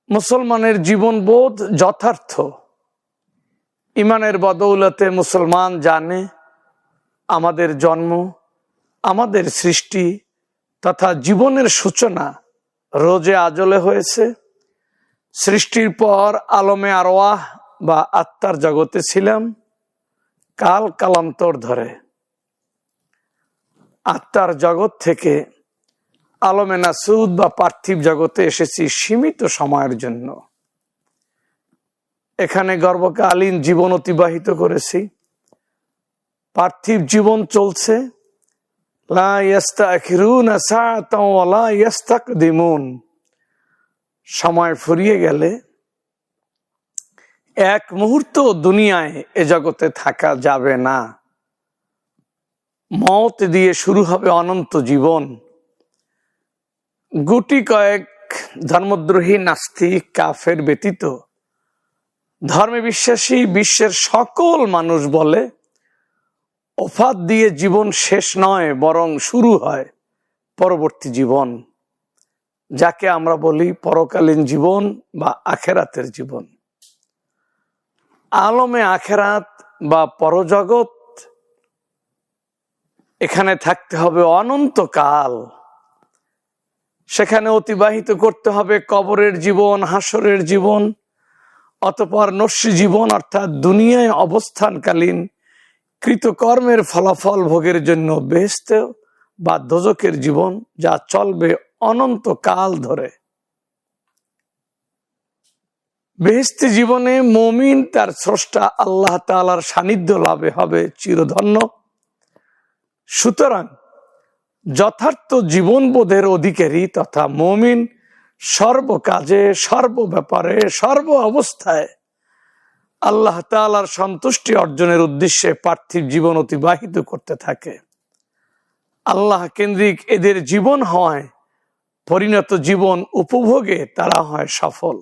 মুসলমানের জীবনবোধ যথার্থ। ইমানের বদৌলতে মুসলমান জানে আমাদের জন্ম, আমাদের সৃষ্টি তথা জীবনের সূচনা রোজে আজলে হয়েছে। সৃষ্টির পর আলমে আরওয়াহ বা আত্মার জগতে ছিলাম, কাল কালান্তর ধরে আত্মার জগৎ থেকে আলমে নাসুদ বা পার্থিব জগতে এসেছি সীমিত সময়ের জন্য। এখানে গর্ভকালীন জীবন অতিবাহিত করেছি। পার্থিব জীবন চলছে, লা ইস্তাখিরুনা সাআতাও ওয়া লা ইস্তাকদিমুন। সময় ফুরিয়ে গেলে এক মুহূর্ত দুনিয়ায় এ জগতে থাকা যাবে না। মওত দিয়ে শুরু হবে অনন্ত জীবন। গুটি কয়েক ধর্মদ্রোহী নাস্তিক কাফের ব্যতীত ধর্মে বিশ্বাসী বিশ্বের সকল মানুষ বলে ওফাত দিয়ে জীবন শেষ নয়, বরং শুরু হয় পরবর্তী জীবন, যাকে আমরা বলি পরকালীন জীবন বা আখেরাতের জীবন। আলমে আখেরাত বা পরজগৎ, এখানে থাকতে হবে অনন্তকাল। সেখানে অতিবাহিত করতে হবে কবরের জীবন, হাসরের জীবন, অতঃপর নস্যি জীবন অর্থাৎ দুনিয়ায় অবস্থানকালীন কৃতকর্মের ফলাফল ভোগের জন্য বেহেশতে বা দোজকের জীবন, যা চলবে অনন্তকাল ধরে। বেহেশতি জীবনে মুমিন তার স্রষ্টা আল্লাহ তাআলার সান্নিধ্য লাভে হবে চিরধন্য। সুতরাং যথার্থ জীবনবোধের অধিকারী তথা মুমিন সর্বকাজে, সর্বব্যাপারে, সর্ব অবস্থায় আল্লাহ তাআলার সন্তুষ্টি অর্জনের উদ্দেশ্যে পার্থিব জীবন অতিবাহিত করতে থাকে। আল্লাহ কেন্দ্রিক এদের জীবন হওয়ায় পরিণত জীবন উপভোগে তারা হয় সফল।